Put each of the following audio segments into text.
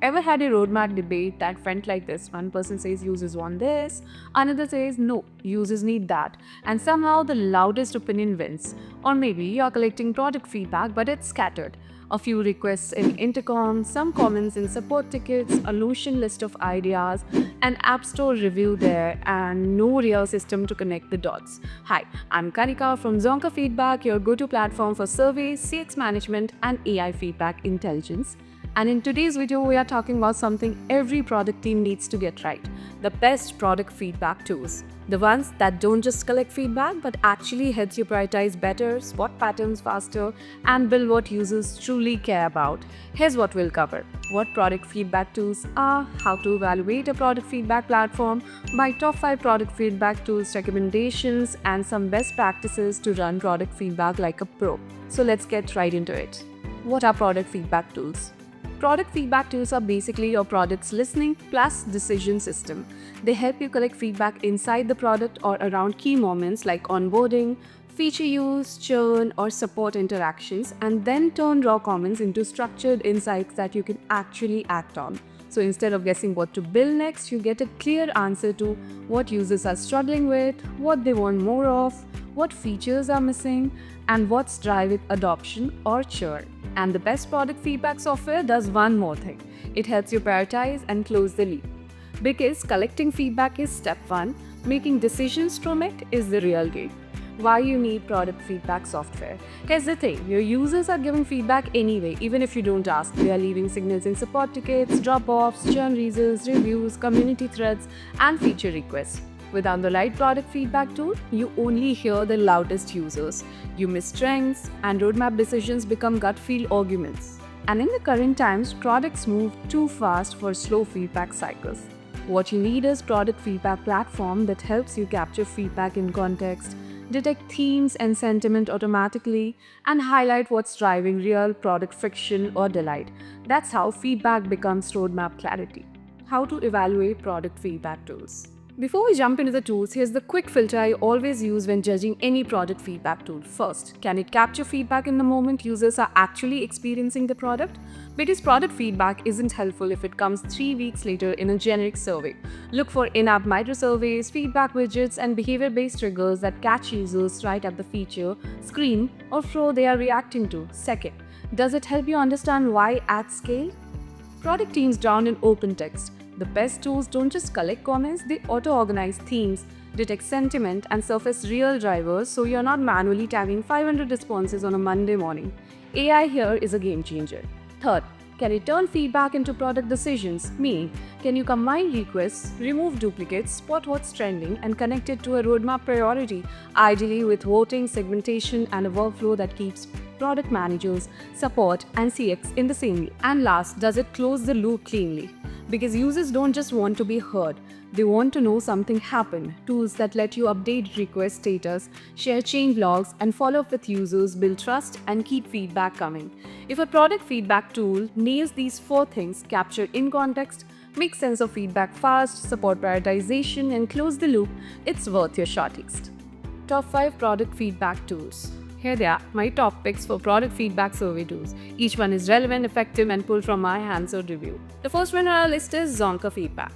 Ever had a roadmap debate that went like this? One person says users want this, another says no, users need that, and somehow the loudest opinion wins. Or maybe you're collecting product feedback but it's scattered. A few requests in intercom, some comments in support tickets, a Notion list of ideas, an App Store review there, and no real system to connect the dots. Hi, I'm Kanika from Zonka Feedback, your go to platform for surveys, CX management, and AI feedback intelligence. And in today's video, we are talking about something every product team needs to get right: the best product feedback tools. The ones that don't just collect feedback but actually helps you prioritize better, spot patterns faster, and build what users truly care about. Here's what we'll cover: what product feedback tools are, how to evaluate a product feedback platform, my top 5 product feedback tools recommendations, and some best practices to run product feedback like a pro. So let's get right into it. What are product feedback tools? Product feedback tools are basically your product's listening plus decision system. They help you collect feedback inside the product or around key moments like onboarding, feature use, churn, or support interactions, and then turn raw comments into structured insights that you can actually act on. So instead of guessing what to build next, you get a clear answer to what users are struggling with, what they want more of, what features are missing, and what's driving adoption or churn. And the best product feedback software does one more thing: it helps you prioritize and close the loop. Because collecting feedback is step one, making decisions from it is the real game. Why you need product feedback software? Here's the thing: your users are giving feedback anyway, even if you don't ask. They are leaving signals in support tickets, drop-offs, churn results, reviews, community threads, and feature requests. Without the right product feedback tool, you only hear the loudest users. You miss strengths, and roadmap decisions become gut feel arguments. And in the current times, products move too fast for slow feedback cycles. What you need is product feedback platform that helps you capture feedback in context, detect themes and sentiment automatically, and highlight what's driving real product friction or delight. That's how feedback becomes roadmap clarity. How to evaluate product feedback tools? Before we jump into the tools, here's the quick filter I always use when judging any product feedback tool. First, can it capture feedback in the moment users are actually experiencing the product? Because product feedback isn't helpful if it comes 3 weeks later in a generic survey. Look for in-app micro surveys, feedback widgets, and behavior-based triggers that catch users right at the feature, screen, or flow they are reacting to. Second, does it help you understand why at scale? Product teams drown in open text. The best tools don't just collect comments, they auto-organize themes, detect sentiment, and surface real drivers so you're not manually tagging 500 responses on a Monday morning. AI here is a game changer. Third, can it turn feedback into product decisions? Meaning, can you combine requests, remove duplicates, spot what's trending, and connect it to a roadmap priority, ideally with voting, segmentation, and a workflow that keeps product managers, support, and CX in the same loop? And last, does it close the loop cleanly? Because users don't just want to be heard, they want to know something happened. Tools that let you update request status, share change logs, and follow up with users build trust and keep feedback coming. If a product feedback tool nails these 4 things: capture in context, make sense of feedback fast, support prioritization, and close the loop, it's worth your shortlist. Top 5 product feedback tools. Here they are, my top picks for product feedback survey tools. Each one is relevant, effective, and pulled from my hands-on review. The first one on our list is Zonka Feedback.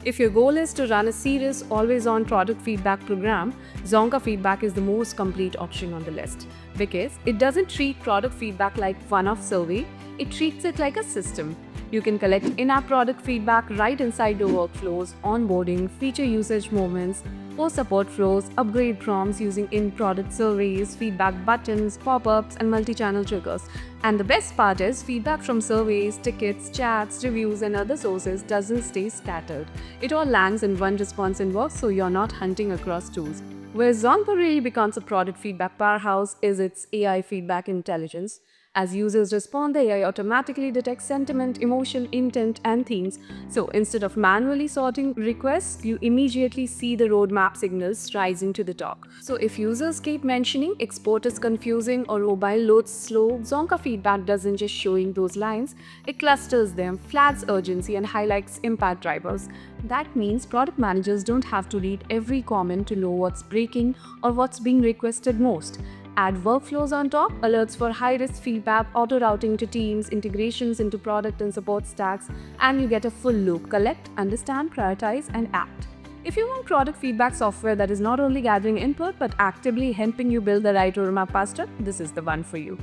If your goal is to run a serious, always-on product feedback program, Zonka Feedback is the most complete option on the list. Because it doesn't treat product feedback like one-off survey, it treats it like a system. You can collect in-app product feedback right inside your workflows, onboarding, feature usage moments, post-support flows, upgrade prompts using in-product surveys, feedback buttons, pop-ups, and multi-channel triggers. And the best part is, feedback from surveys, tickets, chats, reviews, and other sources doesn't stay scattered. It all lands in one response inbox, so you're not hunting across tools. Where Zonka really becomes a product feedback powerhouse is its AI feedback intelligence. As users respond, the AI automatically detects sentiment, emotion, intent, and themes. So instead of manually sorting requests, you immediately see the roadmap signals rising to the top. So if users keep mentioning export is confusing or mobile loads slow, Zonka Feedback doesn't just showing those lines, it clusters them, flags urgency, and highlights impact drivers. That means product managers don't have to read every comment to know what's breaking or what's being requested most. Add workflows on top, alerts for high-risk feedback, auto-routing to teams, integrations into product and support stacks, and you get a full loop: collect, understand, prioritize, and act. If you want product feedback software that is not only gathering input but actively helping you build the right roadmap faster, this is the one for you.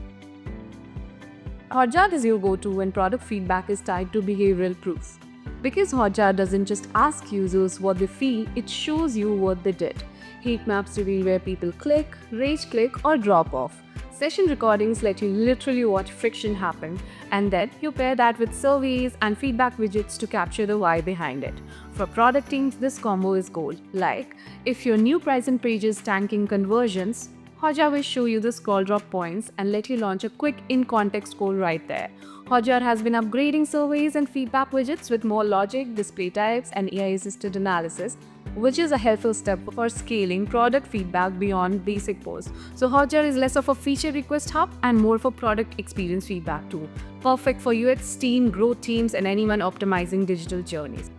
Hotjar is your go-to when product feedback is tied to behavioral proof. Because Hotjar doesn't just ask users what they feel, it shows you what they did. Heat maps reveal where people click, rage click, or drop off. Session recordings let you literally watch friction happen, and then you pair that with surveys and feedback widgets to capture the why behind it. For product teams, this combo is gold. Like, if your new pricing page is tanking conversions, Hotjar will show you the scroll drop points and let you launch a quick in-context call right there. Hotjar has been upgrading surveys and feedback widgets with more logic, display types, and AI-assisted analysis, which is a helpful step for scaling product feedback beyond basic posts. So Hotjar is less of a feature request hub and more for product experience feedback tool. Perfect for UX team, growth teams, and anyone optimizing digital journeys.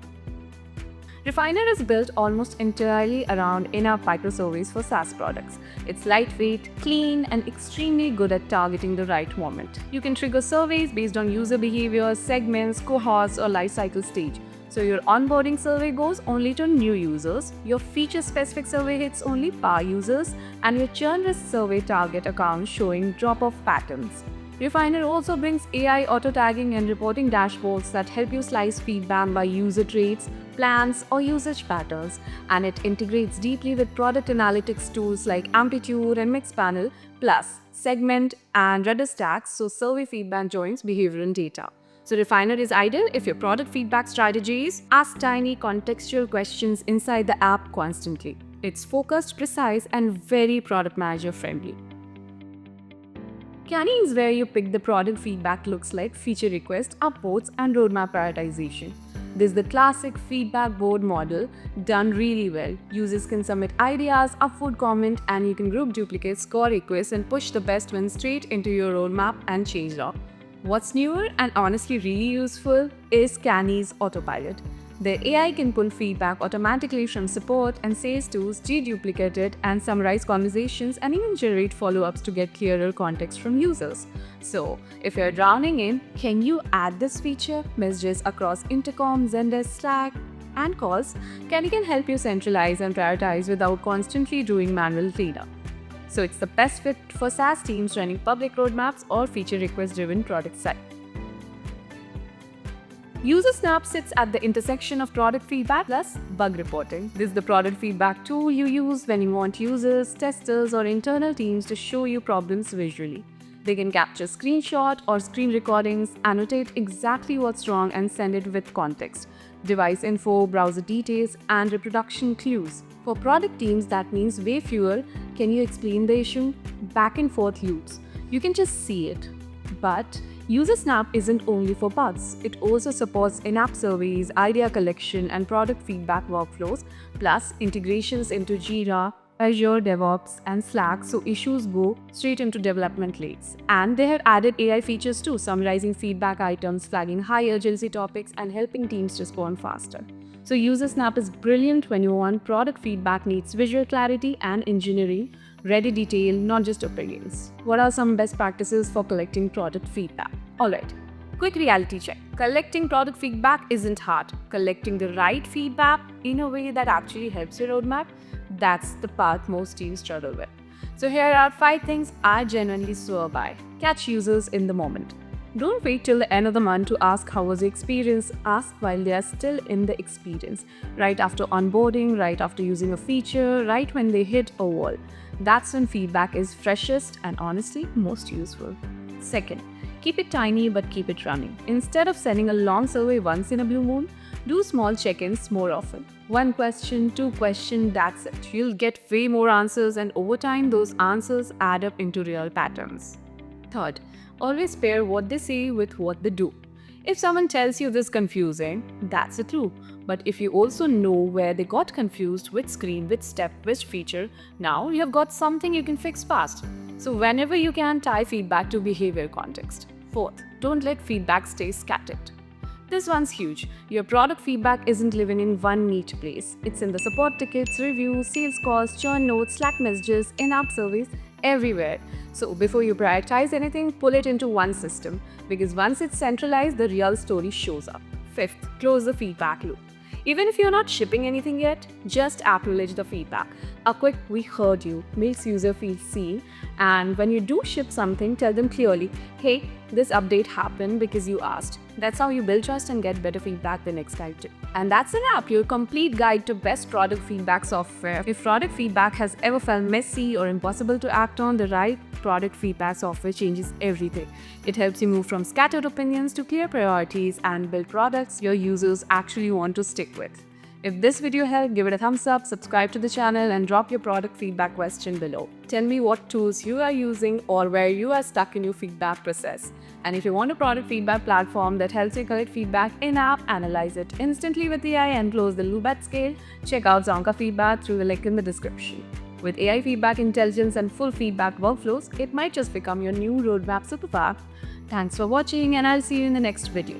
Refiner is built almost entirely around in-app microservices for SaaS products. It's lightweight, clean, and extremely good at targeting the right moment. You can trigger surveys based on user behavior, segments, cohorts, or lifecycle stage. So your onboarding survey goes only to new users, your feature-specific survey hits only power users, and your churn risk survey target accounts showing drop-off patterns. Refiner also brings AI auto-tagging and reporting dashboards that help you slice feedback by user traits, plans, or usage patterns, and it integrates deeply with product analytics tools like Amplitude and Mixpanel, plus Segment and Redis stacks, so survey feedback joins behavioral data. So Refiner is ideal if your product feedback strategy is ask tiny contextual questions inside the app constantly. It's focused, precise, and very product manager friendly. Canny is where you pick the product feedback looks like feature requests, upvotes, and roadmap prioritization. This is the classic feedback board model done really well. Users can submit ideas, upvote comment, and you can group duplicates, score requests, and push the best one straight into your roadmap and change log. What's newer and honestly really useful is Canny's Autopilot. The AI can pull feedback automatically from support and sales tools, deduplicate it, and summarize conversations, and even generate follow-ups to get clearer context from users. So, if you're drowning in, can you add this feature? Messages across Intercom, Zendesk, Slack, and calls, Canny can help you centralize and prioritize without constantly doing manual cleanup. So it's the best fit for SaaS teams running public roadmaps or feature request-driven product side. UserSnap sits at the intersection of product feedback plus bug reporting. This is the product feedback tool you use when you want users, testers, or internal teams to show you problems visually. They can capture screenshot or screen recordings, annotate exactly what's wrong, and send it with context, device info, browser details, and reproduction clues. For product teams, that means way fewer "can you explain the issue?" back and forth loops. You can just see it. But UserSnap isn't only for bugs. It also supports in-app surveys, idea collection, and product feedback workflows, plus integrations into Jira, Azure DevOps, and Slack, so issues go straight into development leads. And they have added AI features too, summarizing feedback items, flagging high urgency topics, and helping teams respond faster. So UserSnap is brilliant when you want product feedback needs visual clarity and engineering, ready detail, not just opinions. What are some best practices for collecting product feedback? Alright, quick reality check. Collecting product feedback isn't hard. Collecting the right feedback in a way that actually helps your roadmap, that's the part most teams struggle with. So here are 5 things I genuinely swear by. Catch users in the moment. Don't wait till the end of the month to ask how was the experience. Ask while they are still in the experience. Right after onboarding, right after using a feature, right when they hit a wall. That's when feedback is freshest and honestly most useful. Second, keep it tiny but keep it running. Instead of sending a long survey once in a blue moon, do small check-ins more often. 1 question, 2 questions, that's it. You'll get way more answers, and over time those answers add up into real patterns. Third, always pair what they say with what they do. If someone tells you this is confusing, that's a clue. But if you also know where they got confused, which screen, which step, which feature, now you have got something you can fix fast. So whenever you can, tie feedback to behavior context. Fourth, don't let feedback stay scattered. This one's huge. Your product feedback isn't living in one neat place. It's in the support tickets, reviews, sales calls, churn notes, Slack messages, in-app surveys, everywhere. So before you prioritize anything, pull it into one system, because once it's centralized, the real story shows up. Fifth, close the feedback loop. Even if you're not shipping anything yet, just acknowledge the feedback. A quick "we heard you" makes user feel seen, and when you do ship something, tell them clearly, "Hey, this update happened because you asked." That's how you build trust and get better feedback the next time too. And that's an app, your complete guide to best product feedback software. If product feedback has ever felt messy or impossible to act on, the right product feedback software changes everything. It helps you move from scattered opinions to clear priorities and build products your users actually want to stick with. If this video helped, give it a thumbs up, subscribe to the channel, and drop your product feedback question below. Tell me what tools you are using or where you are stuck in your feedback process. And if you want a product feedback platform that helps you collect feedback in-app, analyze it instantly with AI, and close the loop at scale, check out Zonka Feedback through the link in the description. With AI feedback intelligence and full feedback workflows, it might just become your new roadmap superpower. Thanks for watching, and I'll see you in the next video.